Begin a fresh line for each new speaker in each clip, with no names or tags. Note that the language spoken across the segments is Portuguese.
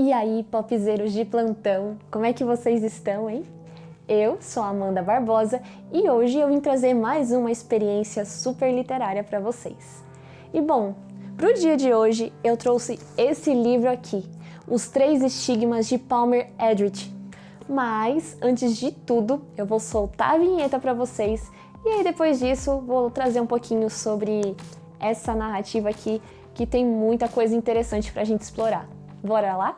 E aí, popzeiros de plantão, como é que vocês estão, hein? Eu sou a Amanda Barbosa e hoje eu vim trazer mais uma experiência super literária para vocês. E bom, pro dia de hoje eu trouxe esse livro aqui, Os Três Estigmas de Palmer Eldritch. Mas, antes de tudo, eu vou soltar a vinheta para vocês e aí depois disso vou trazer um pouquinho sobre essa narrativa aqui que tem muita coisa interessante pra gente explorar. Bora lá?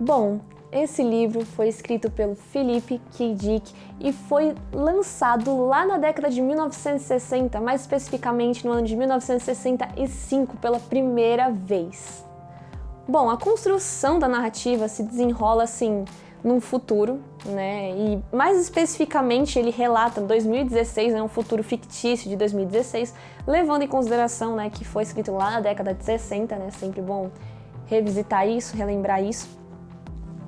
Bom, esse livro foi escrito pelo Philip K. Dick e foi lançado lá na década de 1960, mais especificamente no ano de 1965, pela primeira vez. Bom, a construção da narrativa se desenrola assim num futuro, né? E mais especificamente ele relata 2016, um futuro fictício de 2016, levando em consideração, né, que foi escrito lá na década de 60, né? Sempre bom revisitar isso, relembrar isso.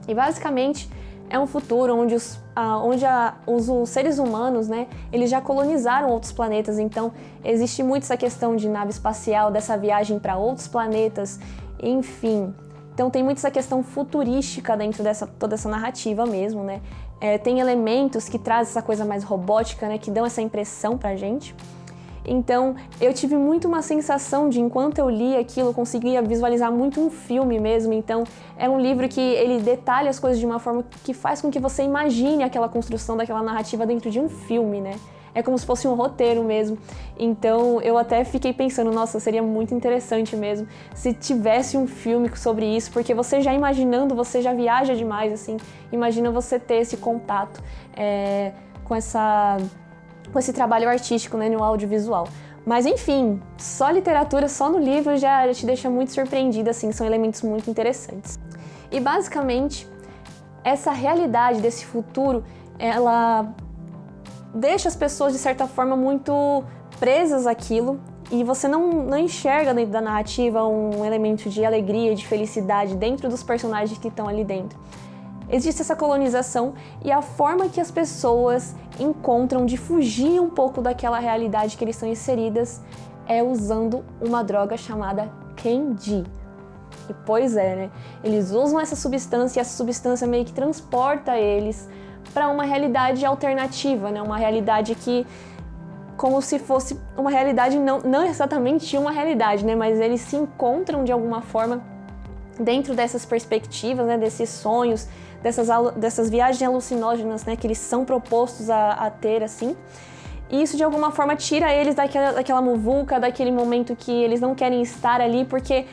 E basicamente é um futuro onde os seres humanos, né, eles já colonizaram outros planetas, então existe muito essa questão de nave espacial, dessa viagem para outros planetas, enfim. Então tem muito essa questão futurística dentro dessa toda essa narrativa mesmo, né? Tem elementos que trazem essa coisa mais robótica, né, que dão essa impressão pra gente. Então, eu tive muito uma sensação de, enquanto eu li aquilo, eu conseguia visualizar muito um filme mesmo. Então, é um livro que ele detalha as coisas de uma forma que faz com que você imagine aquela construção daquela narrativa dentro de um filme, né? É como se fosse um roteiro mesmo. Então, eu até fiquei pensando, nossa, seria muito interessante mesmo se tivesse um filme sobre isso, porque você já imaginando, você já viaja demais, assim. Imagina você ter esse contato com esse trabalho artístico, né, no audiovisual. Mas enfim, só literatura, só no livro já te deixa muito surpreendida, assim, são elementos muito interessantes. E basicamente, essa realidade desse futuro, ela deixa as pessoas, de certa forma, muito presas àquilo, e você não enxerga dentro da narrativa um elemento de alegria, de felicidade dentro dos personagens que estão ali dentro. Existe essa colonização e a forma que as pessoas encontram de fugir um pouco daquela realidade que eles estão inseridas é usando uma droga chamada Kenji. E pois é, né? Eles usam essa substância e essa substância meio que transporta eles para uma realidade alternativa, né? Uma realidade que, como se fosse uma realidade, não exatamente uma realidade, né? Mas eles se encontram de alguma forma dentro dessas perspectivas, né? Desses sonhos, dessas viagens alucinógenas, né, que eles são propostos a ter, assim. E isso, de alguma forma, tira eles daquela muvuca, daquele momento que eles não querem estar ali, porque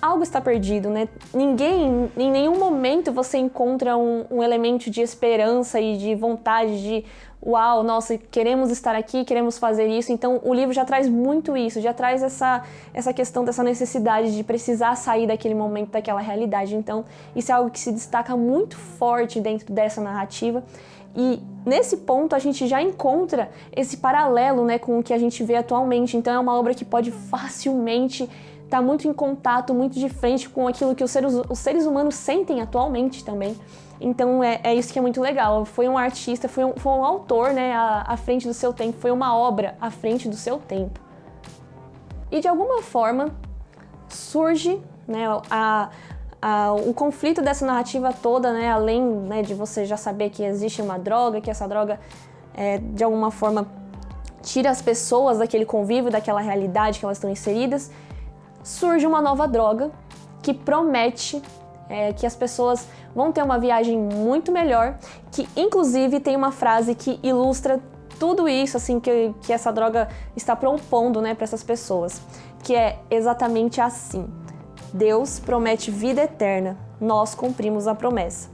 algo está perdido, né? Ninguém, em nenhum momento você encontra um elemento de esperança e de vontade de uau, nossa, queremos estar aqui, queremos fazer isso. Então o livro já traz muito isso, já traz essa questão dessa necessidade de precisar sair daquele momento, daquela realidade. Então isso é algo que se destaca muito forte dentro dessa narrativa. E nesse ponto a gente já encontra esse paralelo, né, com o que a gente vê atualmente. Então é uma obra que pode facilmente estar muito em contato, muito de frente com aquilo que os seres humanos sentem atualmente também. Então é isso que é muito legal. Foi um artista, foi um autor, né, à frente do seu tempo, foi uma obra à frente do seu tempo. E de alguma forma surge, né, o conflito dessa narrativa toda, né, além, né, de você já saber que existe uma droga, que essa droga de alguma forma tira as pessoas daquele convívio, daquela realidade que elas estão inseridas, surge uma nova droga que promete que as pessoas vão ter uma viagem muito melhor, que inclusive tem uma frase que ilustra tudo isso, assim, que essa droga está propondo, né, para essas pessoas, que é exatamente assim: Deus promete vida eterna, nós cumprimos a promessa.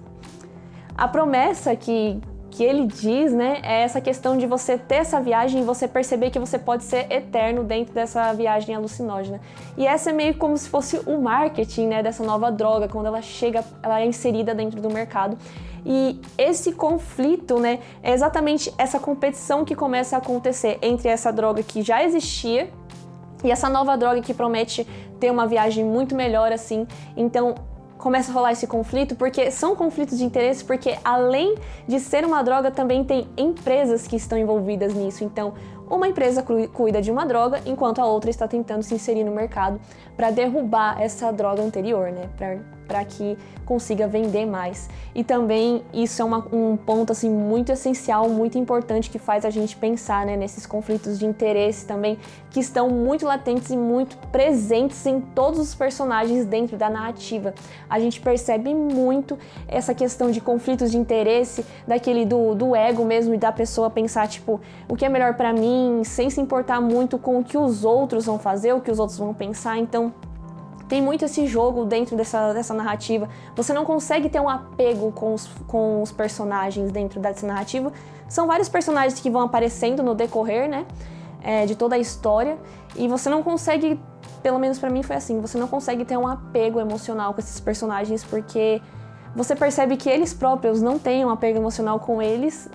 A promessa que ele diz, né, é essa questão de você ter essa viagem e você perceber que você pode ser eterno dentro dessa viagem alucinógena. E essa é meio como se fosse o marketing, né, dessa nova droga, quando ela é inserida dentro do mercado. E esse conflito, né, é exatamente essa competição que começa a acontecer entre essa droga que já existia e essa nova droga que promete ter uma viagem muito melhor, assim. Então, começa a rolar esse conflito, porque são conflitos de interesse, porque além de ser uma droga, também tem empresas que estão envolvidas nisso. Então, uma empresa cuida de uma droga, enquanto a outra está tentando se inserir no mercado para derrubar essa droga anterior, né? Para que consiga vender mais. E também isso é um ponto assim muito essencial, muito importante, que faz a gente pensar, né, nesses conflitos de interesse também, que estão muito latentes e muito presentes em todos os personagens dentro da narrativa. A gente percebe muito essa questão de conflitos de interesse, daquele do ego mesmo, e da pessoa pensar, tipo, o que é melhor para mim, sem se importar muito com o que os outros vão fazer, o que os outros vão pensar. Então, tem muito esse jogo dentro dessa narrativa. Você não consegue ter um apego com os personagens dentro dessa narrativa. São vários personagens que vão aparecendo no decorrer, né, de toda a história, e você não consegue, pelo menos pra mim foi assim, você não consegue ter um apego emocional com esses personagens, porque você percebe que eles próprios não têm um apego emocional com eles,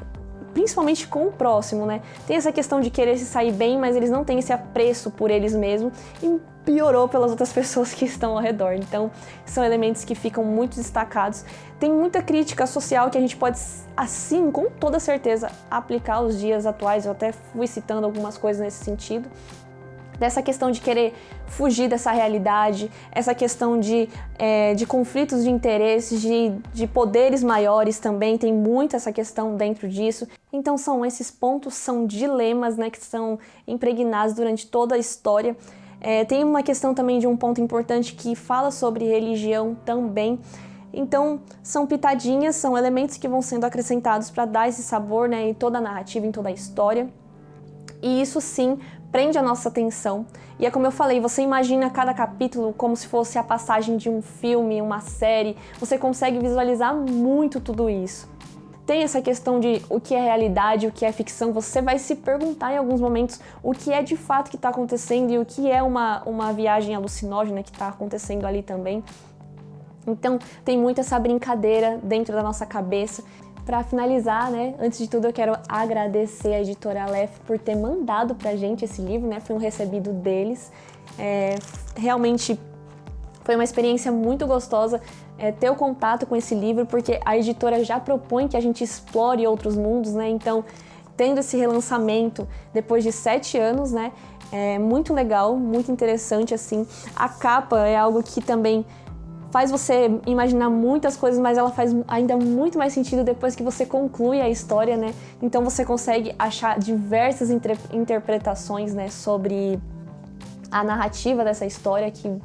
principalmente com o próximo, né? Tem essa questão de querer se sair bem, mas eles não têm esse apreço por eles mesmos, e piorou pelas outras pessoas que estão ao redor. Então, são elementos que ficam muito destacados. Tem muita crítica social que a gente pode, assim, com toda certeza, aplicar aos dias atuais. Eu até fui citando algumas coisas nesse sentido. Dessa questão de querer fugir dessa realidade, essa questão de conflitos de interesses, de poderes maiores também, tem muito essa questão dentro disso. Então esses pontos são dilemas, né, que são impregnados durante toda a história. Tem uma questão também de um ponto importante que fala sobre religião também. Então, são pitadinhas, são elementos que vão sendo acrescentados para dar esse sabor, né, em toda a narrativa, em toda a história. E isso sim prende a nossa atenção. E é como eu falei, você imagina cada capítulo como se fosse a passagem de um filme, uma série. Você consegue visualizar muito tudo isso. Tem essa questão de o que é realidade, o que é ficção. Você vai se perguntar em alguns momentos o que é de fato que está acontecendo e o que é uma viagem alucinógena que está acontecendo ali também. Então, tem muito essa brincadeira dentro da nossa cabeça. Para finalizar, né, antes de tudo eu quero agradecer a editora Aleph por ter mandado pra gente esse livro, né, foi um recebido deles. Realmente foi uma experiência muito gostosa ter o contato com esse livro, porque a editora já propõe que a gente explore outros mundos, né, então tendo esse relançamento depois de 7 anos, né, é muito legal, muito interessante, assim. A capa é algo que também faz você imaginar muitas coisas, mas ela faz ainda muito mais sentido depois que você conclui a história, né? Então você consegue achar diversas interpretações, né, sobre a narrativa dessa história, que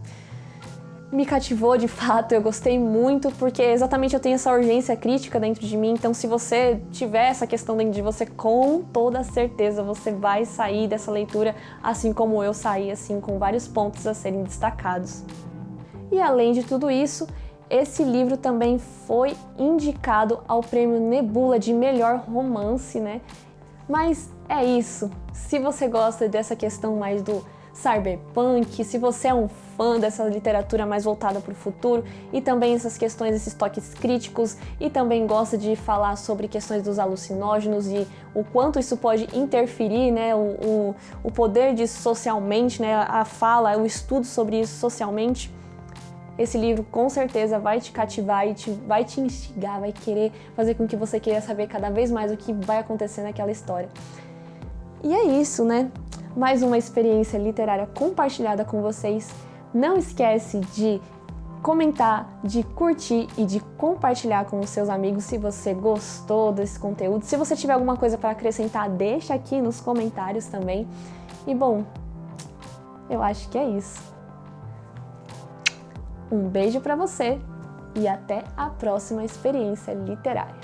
me cativou de fato. Eu gostei muito, porque exatamente eu tenho essa urgência crítica dentro de mim. Então, se você tiver essa questão dentro de você, com toda certeza você vai sair dessa leitura assim como eu saí, assim, com vários pontos a serem destacados. E além de tudo isso, esse livro também foi indicado ao Prêmio Nebula de melhor romance, né? Mas é isso. Se você gosta dessa questão mais do cyberpunk, se você é um fã dessa literatura mais voltada para o futuro e também essas questões, esses toques críticos, e também gosta de falar sobre questões dos alucinógenos e o quanto isso pode interferir, né, o poder disso socialmente, né, a fala, o estudo sobre isso socialmente, esse livro com certeza vai te cativar e vai te instigar, vai querer fazer com que você queira saber cada vez mais o que vai acontecer naquela história. E é isso, né? Mais uma experiência literária compartilhada com vocês. Não esquece de comentar, de curtir e de compartilhar com os seus amigos se você gostou desse conteúdo. Se você tiver alguma coisa para acrescentar, deixa aqui nos comentários também. E bom, eu acho que é isso. Um beijo para você e até a próxima experiência literária.